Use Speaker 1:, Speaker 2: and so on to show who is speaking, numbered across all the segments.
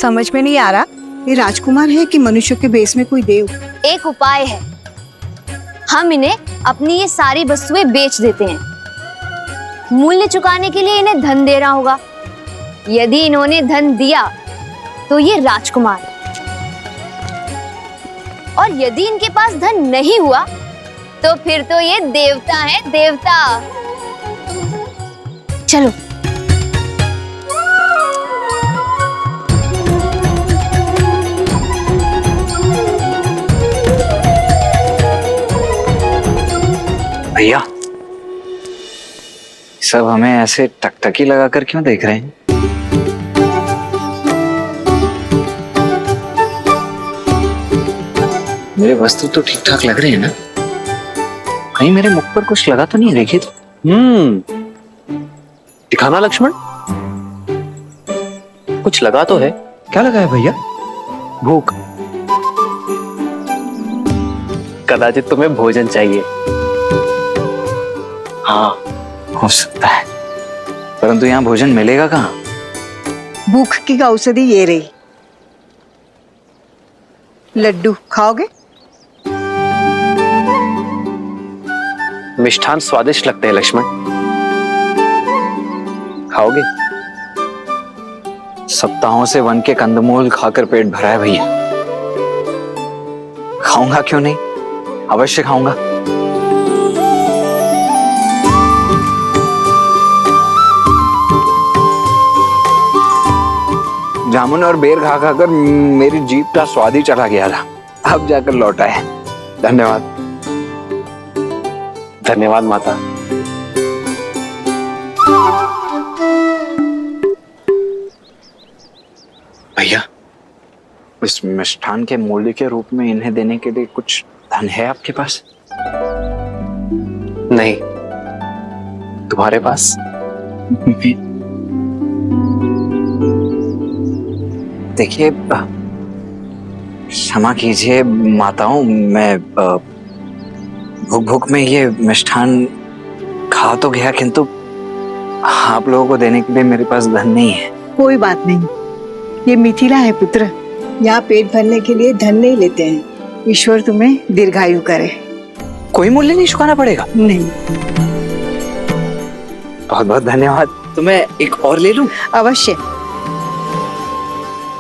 Speaker 1: समझ में नहीं आ रहा, ये राजकुमार है कि मनुष्य के भेष में कोई देव?
Speaker 2: एक उपाय है, हम इन्हें अपनी ये सारी वस्तुएं बेच देते हैं। मूल्य चुकाने के लिए इन्हें धन देना होगा। यदि इन्होंने धन दिया तो ये राजकुमार, और यदि इनके पास धन नहीं हुआ तो फिर तो ये देवता है, देवता। चलो।
Speaker 3: भैया, सब हमें ऐसे टकटकी लगाकर क्यों देख रहे हैं? मेरे वस्तु तो ठीक ठाक लग रहे हैं ना? कहीं मेरे मुख पर कुछ लगा तो नहीं? देखिए तो।
Speaker 4: दिखाना लक्ष्मण, कुछ लगा तो है।
Speaker 3: क्या लगा है भैया?
Speaker 4: भूख। कदाचित तुम्हें भोजन चाहिए।
Speaker 3: हाँ, हो सकता है, परंतु यहाँ भोजन मिलेगा कहाँ?
Speaker 1: भूख की औषधि ये रही। लड्डू खाओगे?
Speaker 4: मिष्ठान स्वादिष्ट लगते हैं लक्ष्मण, खाओगे?
Speaker 3: सप्ताहों से वन के कंदमूल खाकर पेट भरा है भैया। खाऊंगा क्यों नहीं, अवश्य खाऊंगा। जामुन और बेर खा खाकर मेरी जीभ का स्वाद ही चला गया था, अब जाकर लौटा है। धन्यवाद।
Speaker 4: धन्यवाद माता।
Speaker 3: भैया, इस मिष्ठान के मूल्य के रूप में इन्हें देने के लिए कुछ धन है आपके पास?
Speaker 4: नहीं। तुम्हारे पास?
Speaker 3: देखिए, क्षमा कीजिए माताओं, मैं भूख भूख में ये मिष्ठान खा तो गया, किंतु आप लोगों को देने के लिए मेरे पास धन नहीं है।
Speaker 1: कोई बात नहीं, ये मिथिला है पुत्र, यहाँ पेट भरने के लिए धन नहीं लेते हैं। ईश्वर तुम्हें दीर्घायु करे।
Speaker 3: कोई मूल्य नहीं चुकाना पड़ेगा?
Speaker 1: नहीं।
Speaker 3: बहुत बहुत धन्यवाद। तो मैं एक और ले लूं?
Speaker 1: अवश्य।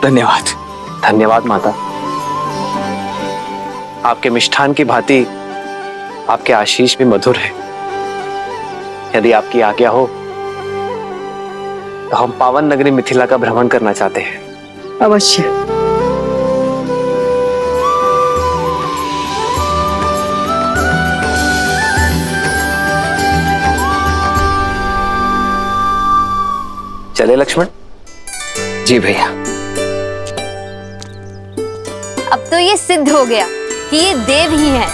Speaker 3: धन्यवाद।
Speaker 4: धन्यवाद माता। आपके मिष्ठान की भांति आपके आशीष भी मधुर है। यदि आपकी आज्ञा हो तो हम पावन नगरी मिथिला का भ्रमण करना चाहते हैं।
Speaker 1: अवश्य।
Speaker 4: चले लक्ष्मण?
Speaker 3: जी भैया।
Speaker 2: अब तो ये सिद्ध हो गया कि ये देव ही हैं।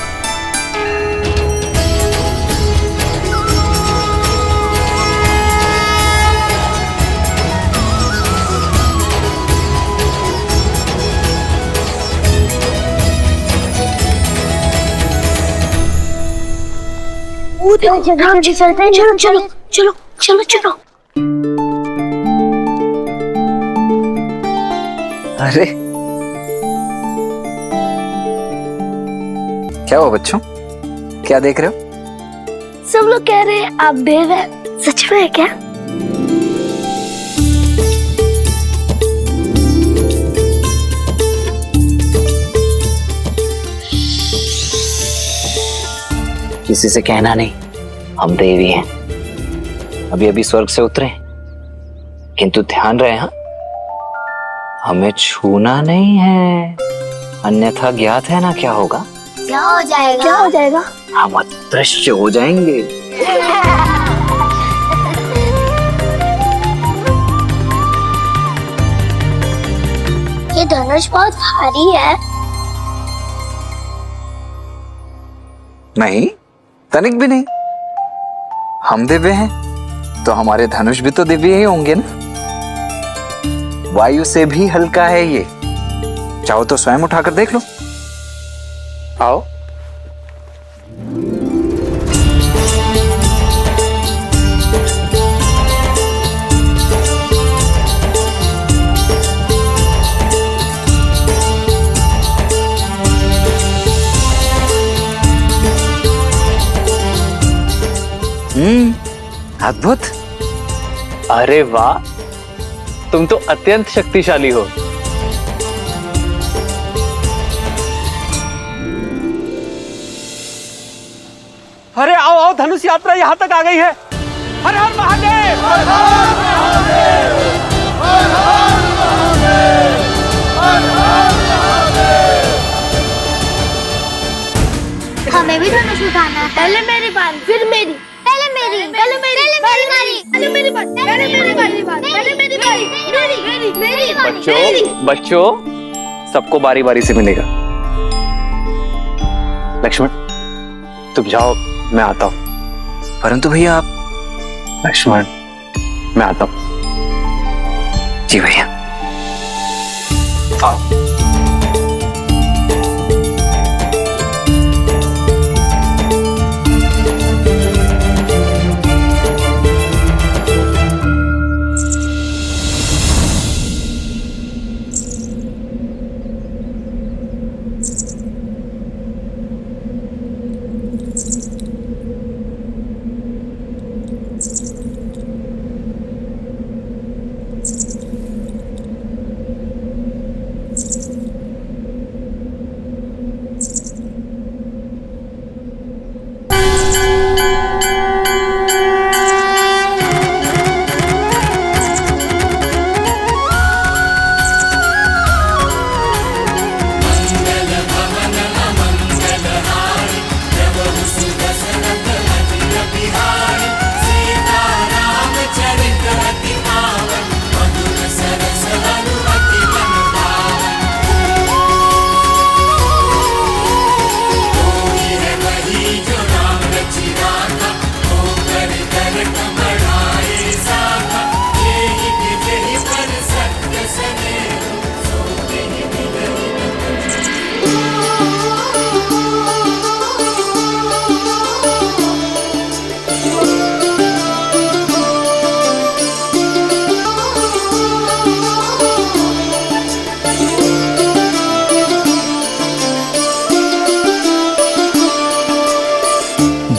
Speaker 5: चलते हैं, चलो चलो चलो चलो चलो।
Speaker 3: अरे क्या हुआ बच्चों, क्या देख रहे हो?
Speaker 5: सब लोग कह रहे हैं आप देव हैं, सच में है क्या?
Speaker 3: किसी से कहना नहीं, हम देवी हैं। अभी अभी स्वर्ग से उतरे, किंतु ध्यान रहे, हाँ, हमें छूना नहीं है, अन्यथा ज्ञात है ना क्या होगा?
Speaker 5: क्या हो जाएगा? क्या हो जाएगा?
Speaker 3: हम अदृश्य हो जाएंगे।
Speaker 5: ये धनुष बहुत भारी है।
Speaker 3: नहीं, तनिक भी नहीं। हम दिव्य हैं तो हमारे धनुष भी तो दिव्य ही होंगे ना। वायु से भी हल्का है ये, चाहो तो स्वयं उठाकर देख लो। आओ। अद्भुत।
Speaker 4: अरे वाह, तुम तो अत्यंत शक्तिशाली हो।
Speaker 6: अरे आओ आओ, धनुष यात्रा यहाँ तक आ गई है। हर हर महादेव, हर हर महादेव, हर हर महादेव, हर हर महादेव।
Speaker 5: हमें भी धनुष उठाना है। पहले मेरी बारी, फिर मेरी, पहले मेरी, पहले मेरी, पहले मेरी, पहले मेरी बारी, पहले मेरी बारी, पहले मेरी बारी, मेरी, मेरी बारी।
Speaker 4: बच्चों, सबको बारी बारी से मिलेगा। लक्ष्मण, तुम जाओ, मैं आता हूं।
Speaker 3: परंतु भैया आप।
Speaker 4: लक्ष्मण, मैं आता हूं।
Speaker 3: जी भैया।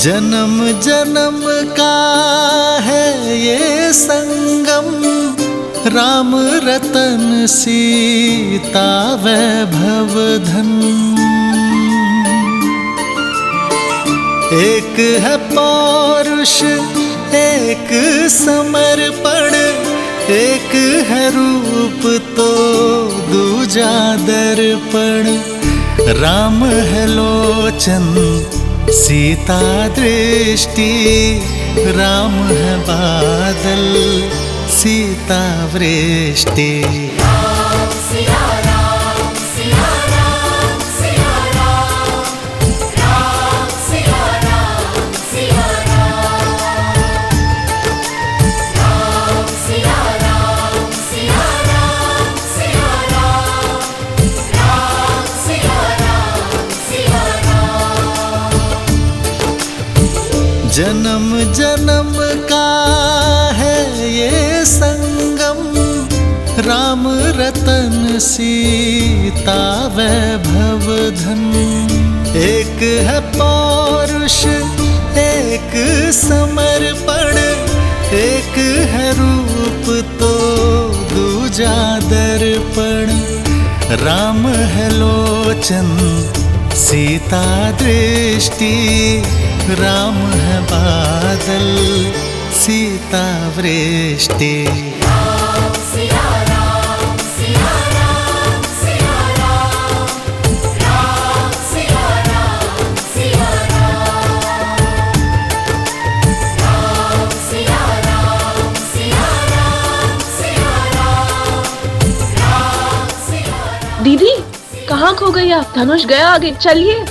Speaker 7: जन्म जन्म का है ये संगम, राम रतन सीता वैभव धन। एक है पौरुष, एक समर्पण, एक है रूप तो दूजा दर्पण। राम है लोचन, सीता दृष्टि, राम है बादल, सीता वृष्टि। जन्म जन्म का है ये संगम, राम रतन सीता वैभव धन। एक है पौरुष, एक समर्पण, एक है रूप तो दूजा दर्पण। राम है लोचन, सीता दृष्टि, राम है बादल, सीता वृष्टि।
Speaker 8: दीदी, कहाँ खो गई आप? धनुष गया आगे, चलिए।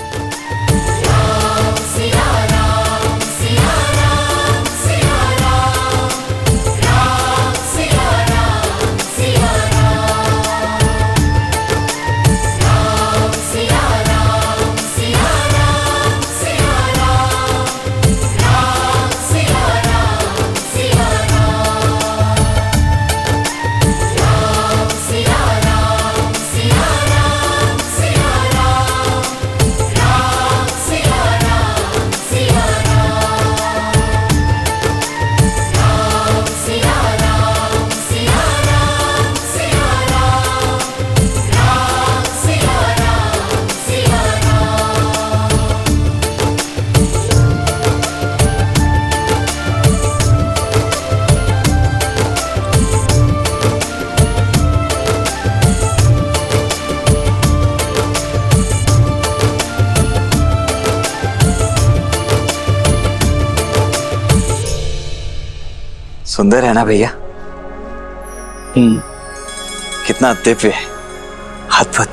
Speaker 3: सुंदर है ना भैया? कितना दिव्य है, अद्भुत।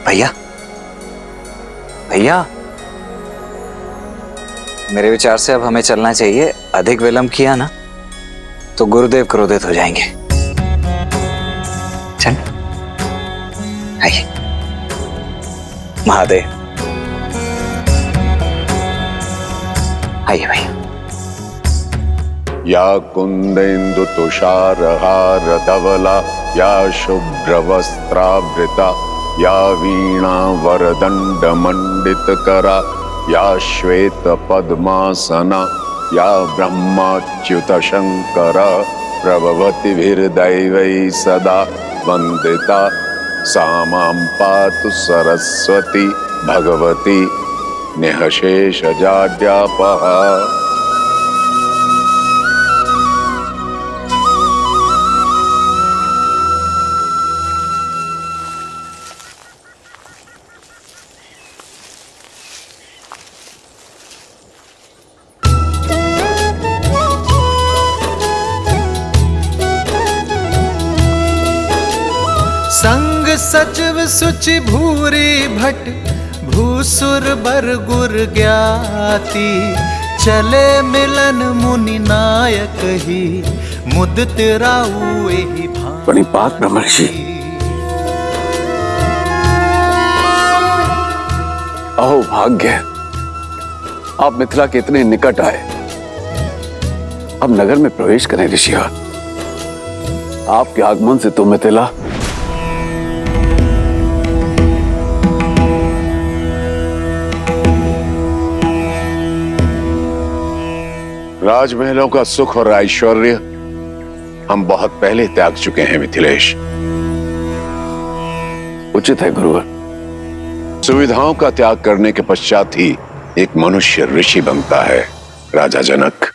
Speaker 3: भैया भैया, मेरे विचार से अब हमें चलना चाहिए। अधिक विलंब किया ना तो गुरुदेव क्रोधित हो जाएंगे। चल आइए। महादेव, आइए भैया।
Speaker 9: या कुंदेन्दु तुषारहार धवला, या शुभ्रवस्त्रावृता, या वीणा वरदंड मंडित करा, या श्वेत पद्मासना, या ब्रह्माच्युत शंकर प्रभवति दैवै सदा वंदिता, सा मां पातु सरस्वती भगवती निःशेषजाड्यापहा।
Speaker 7: संग सचिव सुचि भूरी भट, भूसुर बर गुर ज्ञाति, चले मिलन मुनि नायक ही, मुदित राउ एहि भांति।
Speaker 9: प्रणिपात ब्रह्मर्षि।
Speaker 10: अहो भाग्य, आप मिथिला के इतने निकट आए। अब नगर में प्रवेश करें ऋषिवर। आपके आगमन से तो मिथिला
Speaker 9: राजमहलों का सुख और ऐश्वर्य हम बहुत पहले त्याग चुके हैं मिथिलेश।
Speaker 10: उचित है गुरुवर।
Speaker 9: सुविधाओं का त्याग करने के पश्चात ही एक मनुष्य ऋषि बनता है राजा जनक।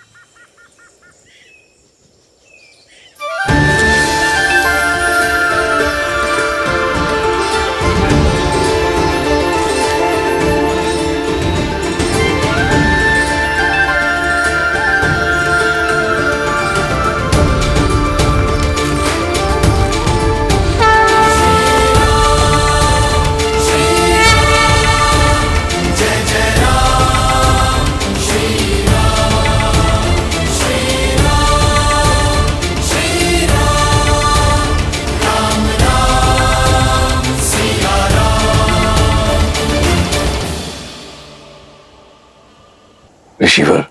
Speaker 10: ऋषिवर,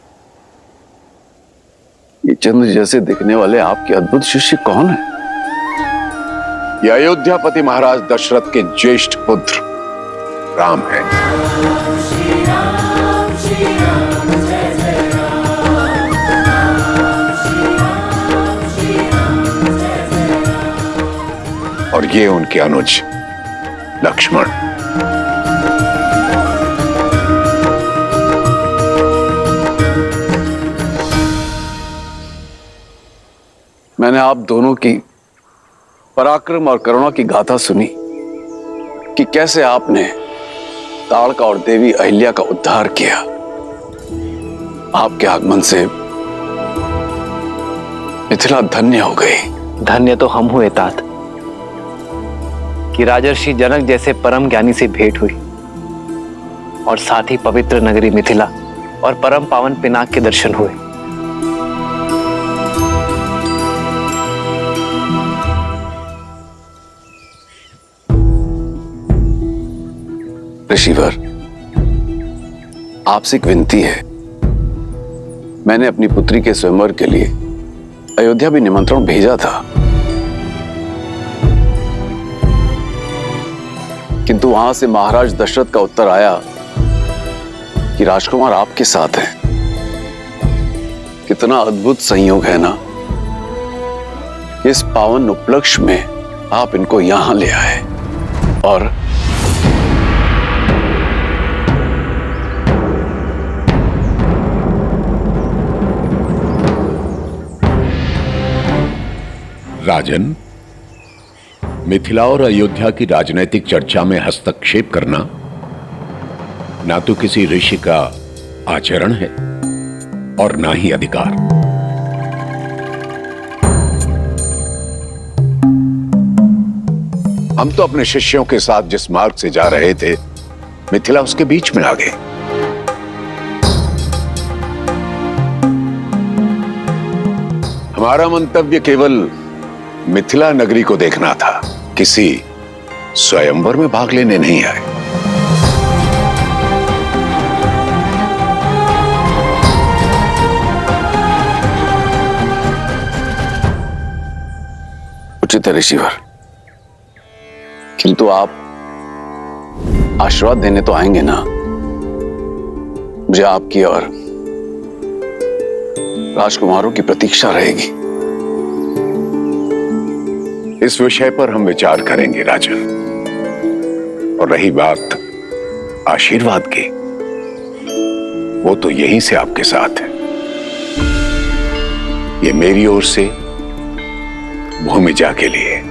Speaker 10: ये चंद्र जैसे दिखने वाले आपके अद्भुत शिष्य कौन है?
Speaker 9: ये अयोध्यापति महाराज दशरथ के ज्येष्ठ पुत्र राम है। और ये उनके अनुज लक्ष्मण।
Speaker 10: मैंने आप दोनों की पराक्रम और करुणा की गाथा सुनी कि कैसे आपने ताड़का और देवी अहिल्या का उद्धार किया। आपके आगमन से मिथिला धन्य हो गई।
Speaker 4: धन्य तो हम हुए तात कि राजर्षि जनक जैसे परम ज्ञानी से भेंट हुई और साथ ही पवित्र नगरी मिथिला और परम पावन पिनाक के दर्शन हुए।
Speaker 10: ऋषिवर, आपसे एक विनती है। मैंने अपनी पुत्री के स्वयंवर के लिए अयोध्या भी निमंत्रण भेजा था, किंतु वहां से महाराज दशरथ का उत्तर आया कि राजकुमार आपके साथ हैं। कितना अद्भुत संयोग है ना, इस पावन उपलक्ष्य में आप इनको यहां ले आए। और
Speaker 9: राजन, मिथिला और अयोध्या की राजनीतिक चर्चा में हस्तक्षेप करना ना तो किसी ऋषि का आचरण है और ना ही अधिकार। हम तो अपने शिष्यों के साथ जिस मार्ग से जा रहे थे, मिथिला उसके बीच में आ गए। हमारा मंतव्य केवल मिथिला नगरी को देखना था, किसी स्वयंवर में भाग लेने नहीं आए।
Speaker 10: उचित है ऋषिवर, किंतु आप आशीर्वाद देने तो आएंगे ना। मुझे आपकी और राजकुमारों की प्रतीक्षा रहेगी।
Speaker 9: इस विषय पर हम विचार करेंगे राजन। और रही बात आशीर्वाद की, वो तो यहीं से आपके साथ है। ये मेरी ओर से भूमिजा के लिए।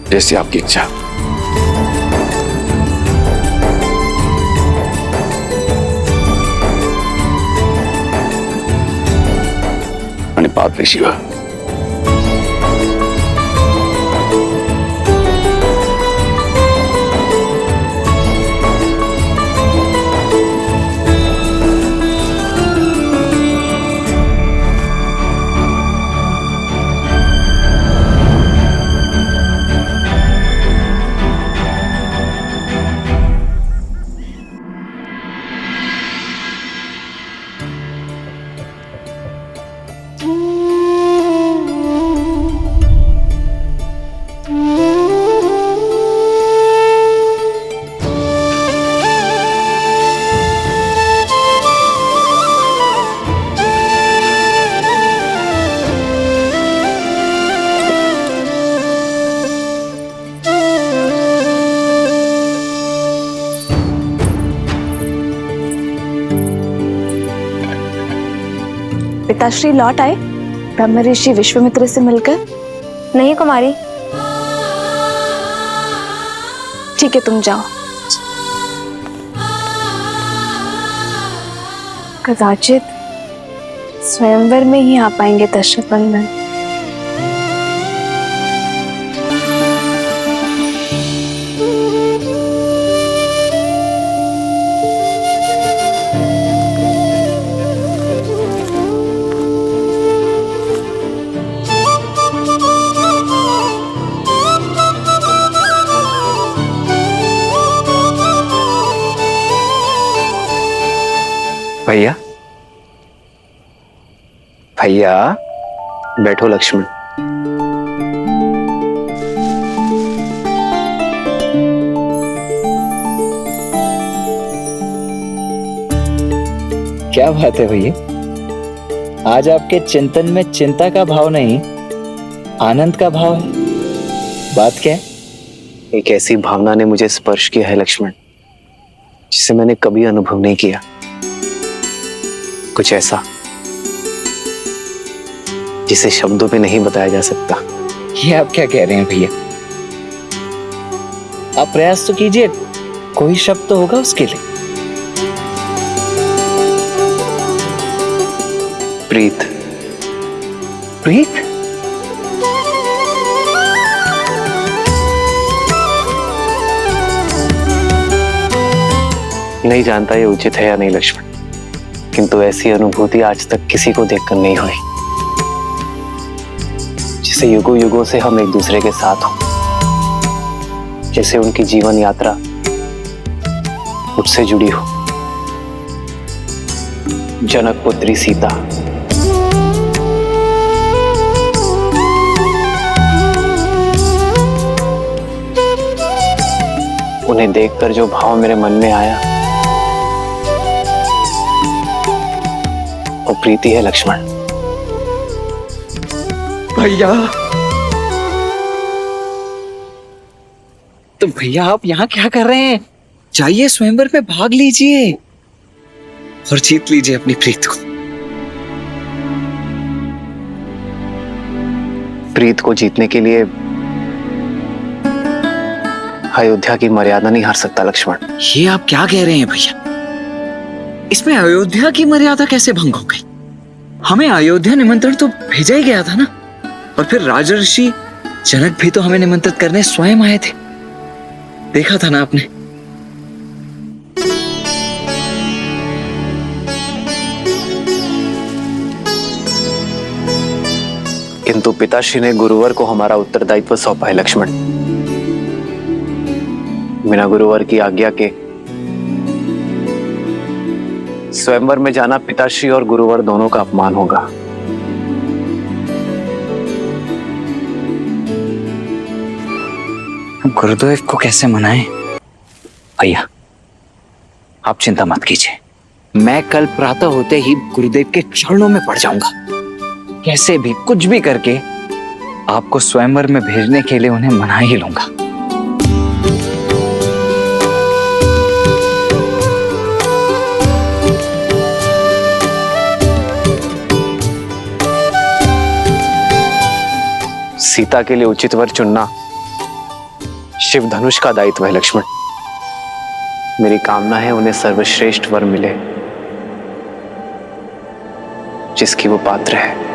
Speaker 10: जैसी आपकी इच्छा। मणिपात ऋषिवर।
Speaker 8: पिताश्री लौट आए ब्रह्म ऋषि विश्वामित्र से मिलकर?
Speaker 2: नहीं कुमारी।
Speaker 8: ठीक है, तुम जाओ। कदाचित स्वयंवर में ही आ पाएंगे दशरथ नंदन।
Speaker 4: भैया, भैया बैठो लक्ष्मण।
Speaker 3: क्या बात है भैया, आज आपके चिंतन में चिंता का भाव नहीं, आनंद का भाव है। बात क्या है?
Speaker 4: एक ऐसी भावना ने मुझे स्पर्श किया है लक्ष्मण, जिसे मैंने कभी अनुभव नहीं किया। कुछ ऐसा जिसे शब्दों में नहीं बताया जा सकता।
Speaker 3: ये आप क्या कह रहे हैं भैया? आप प्रयास तो कीजिए, कोई शब्द तो होगा उसके लिए।
Speaker 4: प्रीत।
Speaker 3: प्रीत?
Speaker 4: नहीं जानता ये उचित है या नहीं लक्ष्मण, किंतु ऐसी अनुभूति आज तक किसी को देखकर नहीं हुई, जिसे युगों युगों से हम एक दूसरे के साथ हो, जैसे उनकी जीवन यात्रा मुझसे जुड़ी हो। जनक पुत्री सीता, उन्हें देखकर जो भाव मेरे मन में आया वो प्रीति है लक्ष्मण।
Speaker 6: भैया,
Speaker 3: तो भैया आप यहाँ क्या कर रहे हैं? जाइए स्वयंवर में भाग लीजिए और जीत लीजिए अपनी प्रीत को।
Speaker 4: प्रीत को जीतने के लिए अयोध्या की मर्यादा नहीं हार सकता लक्ष्मण।
Speaker 3: ये आप क्या कह रहे हैं भैया? इसमें अयोध्या की मर्यादा कैसे भंग हो गई? हमें अयोध्या निमंत्रण तो भेजा ही गया था ना, और फिर राजर्षि जनक भी तो हमें निमंत्रित करने स्वयं आए थे, देखा था ना आपने।
Speaker 4: किंतु पिताश्री ने गुरुवर को हमारा उत्तरदायित्व सौंपा है लक्ष्मण। बिना गुरुवर की आज्ञा के स्वयंवर में जाना पिताश्री और गुरुवर दोनों का अपमान होगा।
Speaker 3: गुरुदेव को कैसे मनाएं? भैया आप चिंता मत कीजिए, मैं कल प्रातः होते ही गुरुदेव के चरणों में पड़ जाऊंगा। कैसे भी कुछ भी करके आपको स्वयंवर में भेजने के लिए उन्हें मना ही लूंगा।
Speaker 4: सीता के लिए उचित वर चुनना शिव धनुष का दायित्व है लक्ष्मण। मेरी कामना है उन्हें सर्वश्रेष्ठ वर मिले जिसकी वो पात्र है।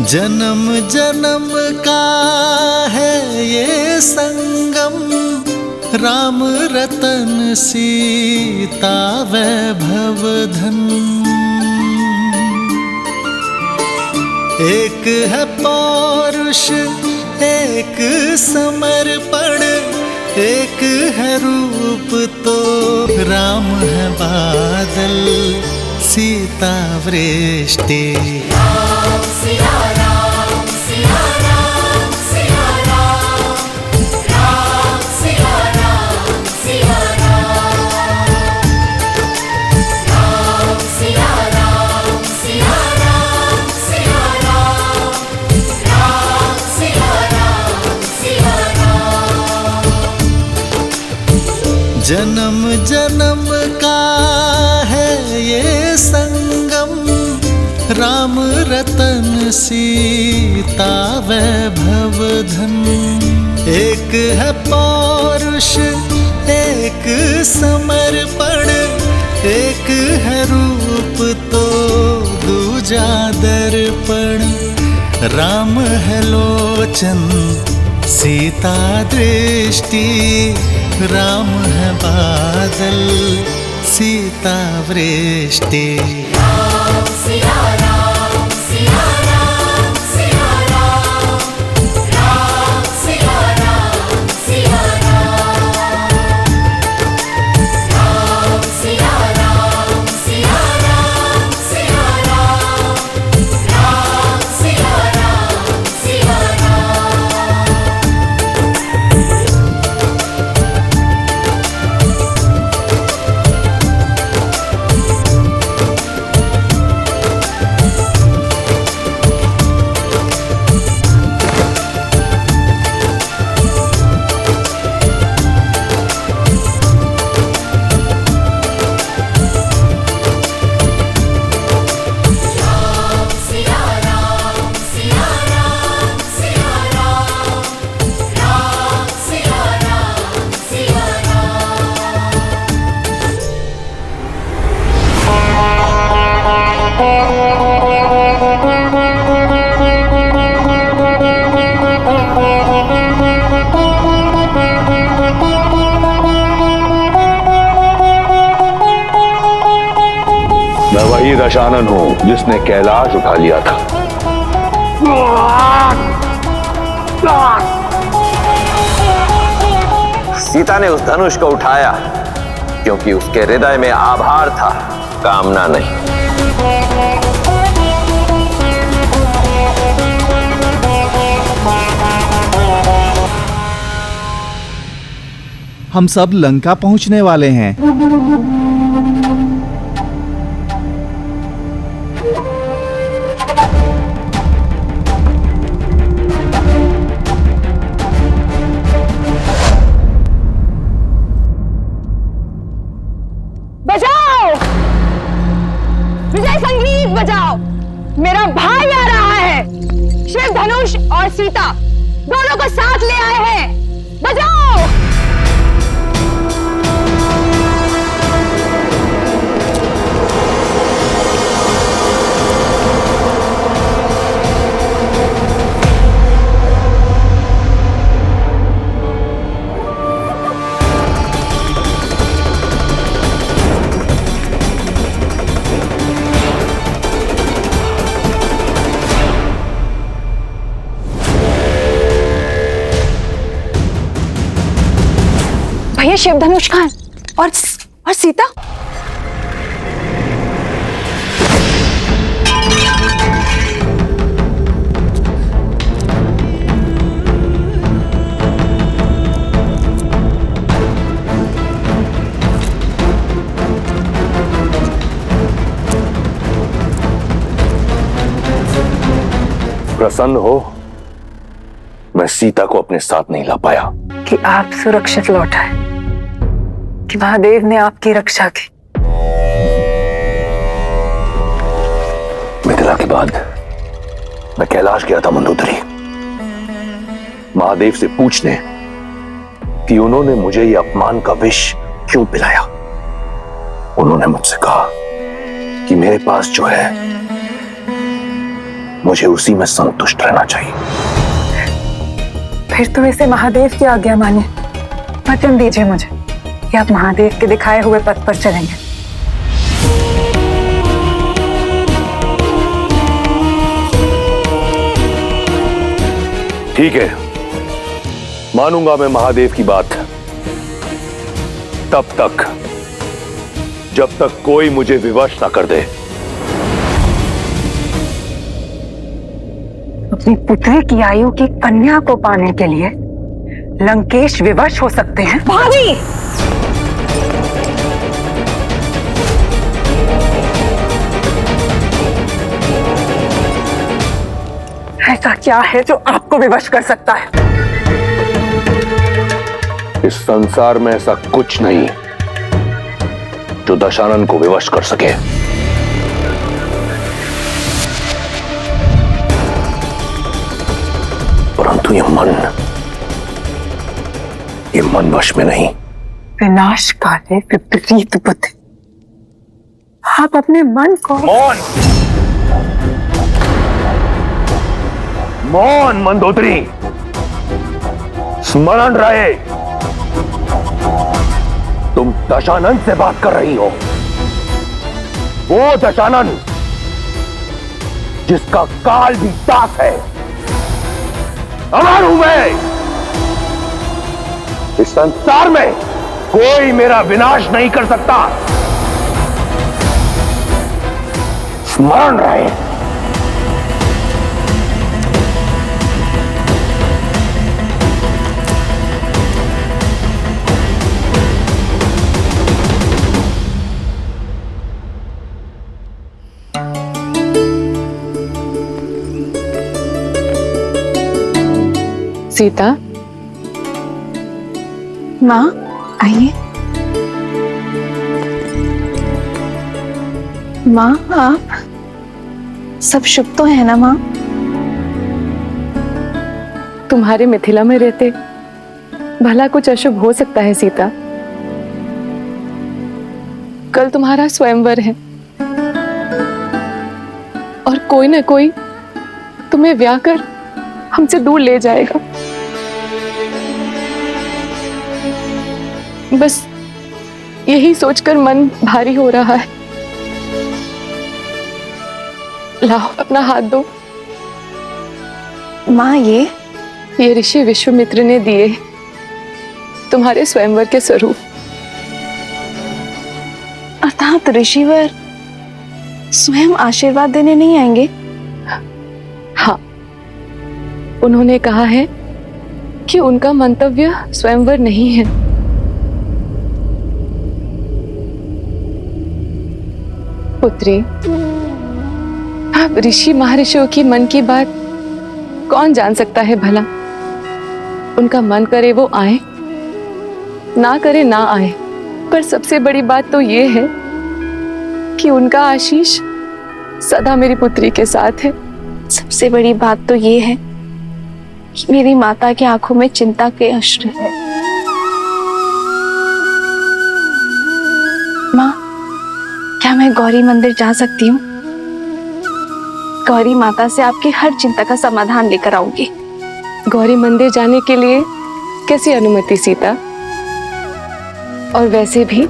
Speaker 7: जन्म जन्म का है ये संगम, राम रतन सीता वैभव धन। एक है पौरुष एक समर्पण, एक है रूप तो राम है बादल, सीता वृष्टि। जन्म जन्म का है ये संगम, राम रतन सीता वैभव धन। एक है पौरुष एक समर्पण, एक है रूप तो दूजा दर्पण। राम है लोचन सीता दृष्टि, राम है बादल सीता वृष्टि।
Speaker 9: मैं वही दशानन हूं जिसने कैलाश उठा लिया था।
Speaker 10: सीता ने उस धनुष को उठाया क्योंकि उसके हृदय में आभार था, कामना नहीं।
Speaker 11: हम सब लंका पहुंचने वाले हैं।
Speaker 12: सीता दोनों को साथ ले आए हैं। बजाओ। भैया शिव धनुष कहाँ है? और सीता?
Speaker 10: प्रसन्न हो, मैं सीता को अपने साथ नहीं ला पाया।
Speaker 13: कि आप सुरक्षित लौट आए, कि महादेव ने आपकी रक्षा की।
Speaker 10: मिथिला के बाद मैं कैलाश गया था मंदोदरी, महादेव से पूछने कि उन्होंने मुझे ये अपमान का विष क्यों पिलाया। उन्होंने मुझसे कहा कि मेरे पास जो है मुझे उसी में संतुष्ट रहना चाहिए।
Speaker 13: फिर तो इसे महादेव की आज्ञा मानिए। वचन दीजिए मुझे कि आप महादेव के दिखाए हुए पथ पर चलेंगे।
Speaker 10: ठीक है, मानूंगा मैं महादेव की बात, तब तक जब तक कोई मुझे विवश ना कर दे।
Speaker 13: अपनी पुत्री की आयु की कन्या को पाने के लिए लंकेश विवश हो सकते हैं।
Speaker 12: भाभी!
Speaker 13: ऐसा क्या है जो आपको विवश कर सकता है?
Speaker 10: इस संसार में ऐसा कुछ नहीं जो दशानन को विवश कर सके। परंतु ये मन वश में नहीं।
Speaker 13: विनाश काले विपरीत बुद्धि। आप अपने मन को
Speaker 10: मौन मंदोदरी, स्मरण रहे तुम दशानन से बात कर रही हो। वो दशानन जिसका काल भी दास है। अमर हूं मैं। इस संसार में कोई मेरा विनाश नहीं कर सकता। स्मरण रहे।
Speaker 8: सीता,
Speaker 13: माँ आइए। माँ आप सब शुभ तो है ना माँ?
Speaker 8: तुम्हारे मिथिला में रहते भला कुछ अशुभ हो सकता है सीता? कल तुम्हारा स्वयंवर है और कोई ना कोई तुम्हें ब्याह कर हमसे दूर ले जाएगा। बस यही सोचकर मन भारी हो रहा है। लाओ अपना हाथ दो।
Speaker 13: माँ ये
Speaker 8: ऋषि विश्वामित्र ने दिए तुम्हारे स्वयंवर के स्वरूप।
Speaker 13: अर्थात ऋषिवर स्वयं आशीर्वाद देने नहीं आएंगे?
Speaker 8: हाँ, उन्होंने कहा है कि उनका मंतव्य स्वयंवर नहीं है। पुत्री, अब ऋषि महर्षियों की मन की बात कौन जान सकता है भला? उनका मन करे वो आए, ना करे ना आए। पर सबसे बड़ी बात तो ये है कि उनका आशीष सदा मेरी पुत्री के साथ है।
Speaker 13: सबसे बड़ी बात तो ये है
Speaker 8: कि मेरी माता की आंखों में चिंता के अश्रु है। माँ, क्या मैं गौरी मंदिर जा सकती हूँ? गौरी माता से आपकी हर चिंता का समाधान लेकर आऊंगी।
Speaker 12: गौरी मंदिर जाने के लिए कैसी अनुमति सीता? और वैसे भी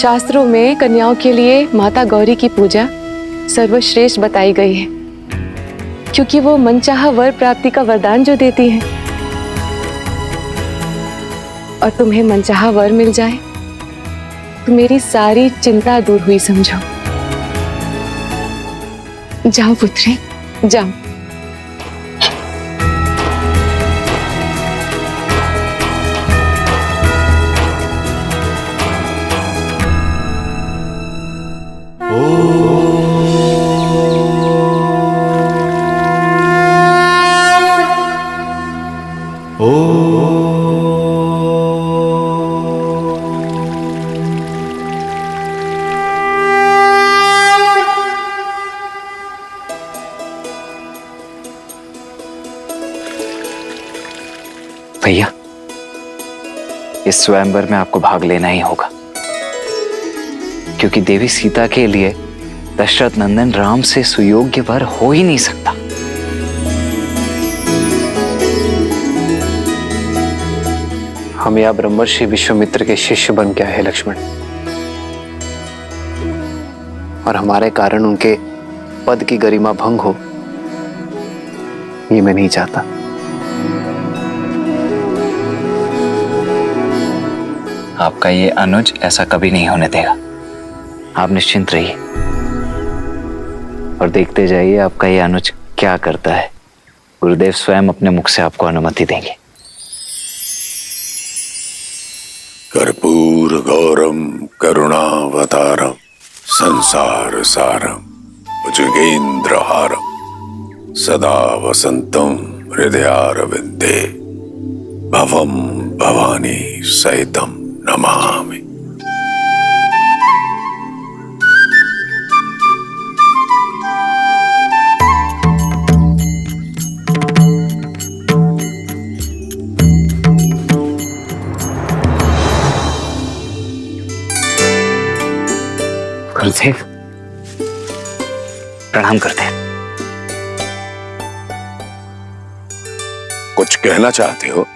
Speaker 12: शास्त्रों में कन्याओं के लिए माता गौरी की पूजा सर्वश्रेष्ठ बताई गई है, क्योंकि वो मनचाहा वर प्राप्ति का वरदान जो देती है। और तुम्हें मनचाहा वर मिल जाए तो मेरी सारी चिंता दूर हुई समझो। जाओ पुत्री, जाओ।
Speaker 3: भैया, इस स्वयंवर में आपको भाग लेना ही होगा, क्योंकि देवी सीता के लिए दशरथ नंदन राम से सुयोग्य वर हो ही नहीं सकता।
Speaker 4: हम यहाँ ब्रह्मर्षि विश्वामित्र के शिष्य बन के आए हैं लक्ष्मण, और हमारे कारण उनके पद की गरिमा भंग हो, ये मैं नहीं चाहता।
Speaker 3: आपका ये अनुज ऐसा कभी नहीं होने देगा। आप निश्चिंत रहिए और देखते जाइए आपका ये अनुज क्या करता है। गुरुदेव स्वयं अपने मुख से आपको अनुमति देंगे।
Speaker 9: कर्पूर गौरम करुणावतारम संसार सारम भुजगेन्द्रहारम सदा वसंतम हृदयारविंदे भवम भवानी सहितम नमामि।
Speaker 3: गुरुदेव, प्रणाम करते हैं।
Speaker 9: कुछ कहना चाहते हो?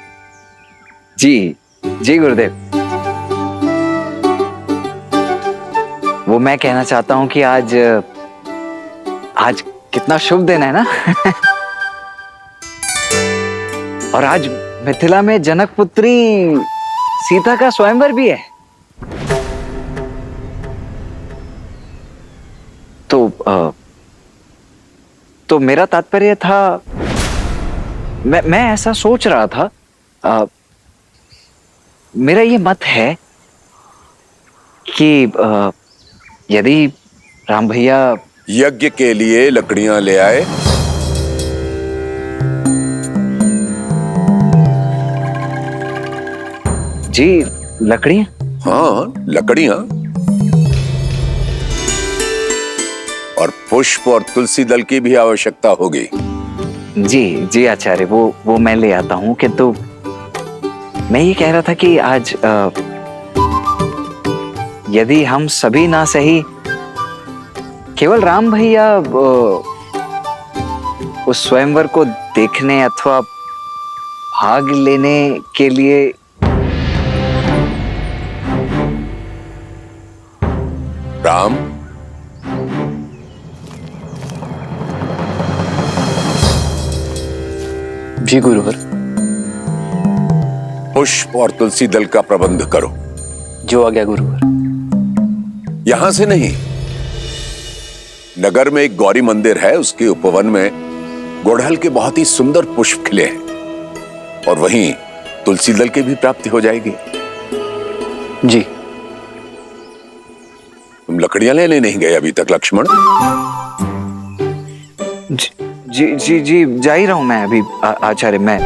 Speaker 3: जी जी गुरुदेव, वो मैं कहना चाहता हूं कि आज कितना शुभ दिन है ना। और आज मिथिला में जनक पुत्री सीता का स्वयंवर भी है। तो मेरा तात्पर्य था, मैं ऐसा सोच रहा था, मेरा ये मत है कि यदि राम भैया
Speaker 9: यज्ञ के लिए लकड़ियां ले आए।
Speaker 3: जी, लकड़ियां?
Speaker 9: हाँ, लकड़ियां और पुष्प और तुलसी दल की भी आवश्यकता होगी।
Speaker 3: जी जी आचार्य, वो मैं ले आता हूँ। किंतु मैं ये कह रहा था कि आज यदि हम सभी ना सही, केवल राम भैया उस स्वयंवर को देखने अथवा भाग लेने के लिए
Speaker 9: राम,
Speaker 4: जी गुरुवर।
Speaker 9: पुष्प और तुलसी दल का प्रबंध करो।
Speaker 4: जो आ गया गुरुवर।
Speaker 9: यहां से नहीं, नगर में एक गौरी मंदिर है, उसके उपवन में गुड़हल के बहुत ही सुंदर पुष्प खिले हैं और वहीं तुलसी दल की भी प्राप्ति हो जाएगी।
Speaker 4: जी।
Speaker 9: तुम लकड़ियां लेने नहीं गए अभी तक लक्ष्मण?
Speaker 3: जी जी जी, जा ही रहा हूं मैं अभी आचार्य। मैं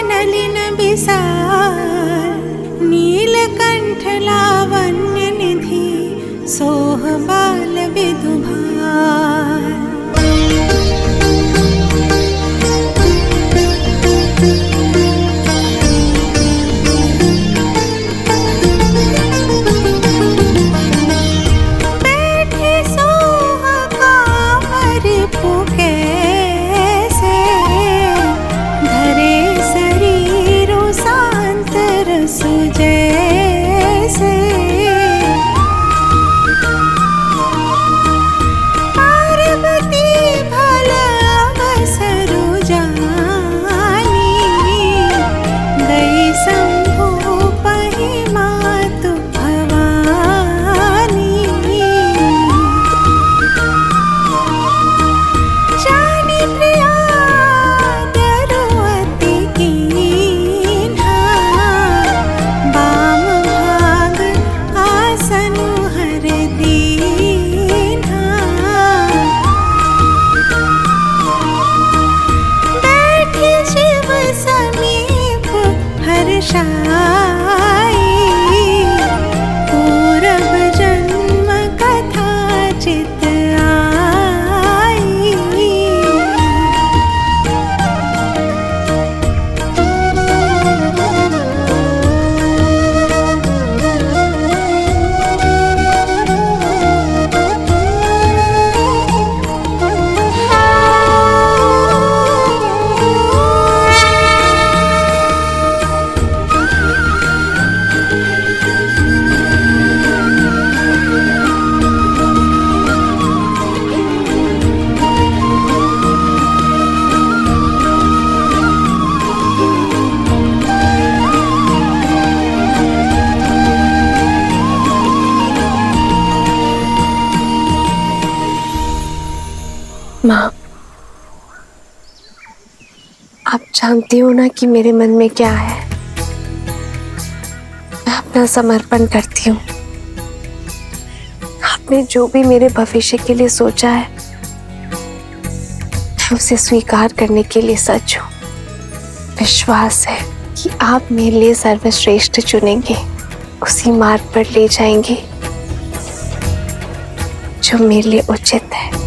Speaker 14: नलिन बिसार नीलकंठ लावण्य निधि सोह बाल विदुभार।
Speaker 12: माँ, आप जानती हो ना कि मेरे मन में क्या है। मैं अपना समर्पण करती हूँ। आपने जो भी मेरे भविष्य के लिए सोचा है, मैं उसे स्वीकार करने के लिए सच हूँ। विश्वास है कि आप मेरे लिए सर्वश्रेष्ठ चुनेंगे, उसी मार्ग पर ले जाएंगे जो मेरे लिए उचित है।